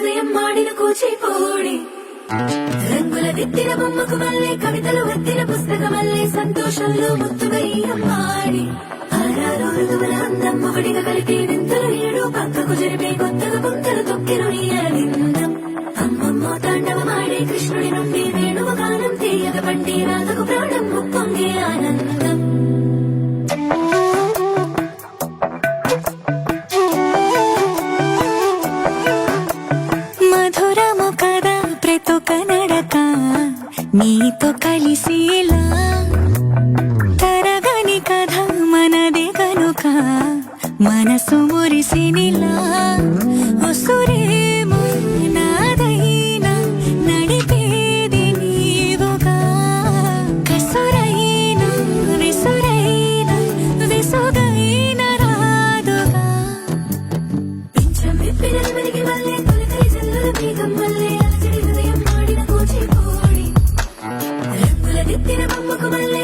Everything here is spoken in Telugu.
హృదయం మాడిన కూచిపూడి రంగుల దిద్దిన బొమ్మకు మళ్ళీ కవితలు వద్దిన పుస్తకమల్లే సంతోషంలో ముత్తుగా ఈ అమ్మాడి ఆరారు ఋతువుల అందం ఒకటిగా కలిపి వింతలు ఏడు పక్కకు జరిపే కొత్తగా పుంతలు తొక్కెను నీ అరవిందం అమ్మమ్మో తాండవమాడే కృష్ణుడి నుండి వేణువు గానం తీయగ పండి రాధకు ప్రాణం ముప్పొంగే ఆనందం మధురము కదా ప్రతొక నడక నీతో కలిసేలా తరగని కథ మనదే కనుక మనసు మురిసినిలా ఉసురేమో నాదైనా నడిపేది నీవుగా కసురైనా విసురైనా విసుగైన రాదుగా పింఛం విప్పిన వెలిగి వల్లే తొలికరి జల్లుల మేఘం వల్లే అలజడి హృదయం మాడిన కూచిపూడి రంగుల దిద్దిన బొమ్మకు మళ్ళీ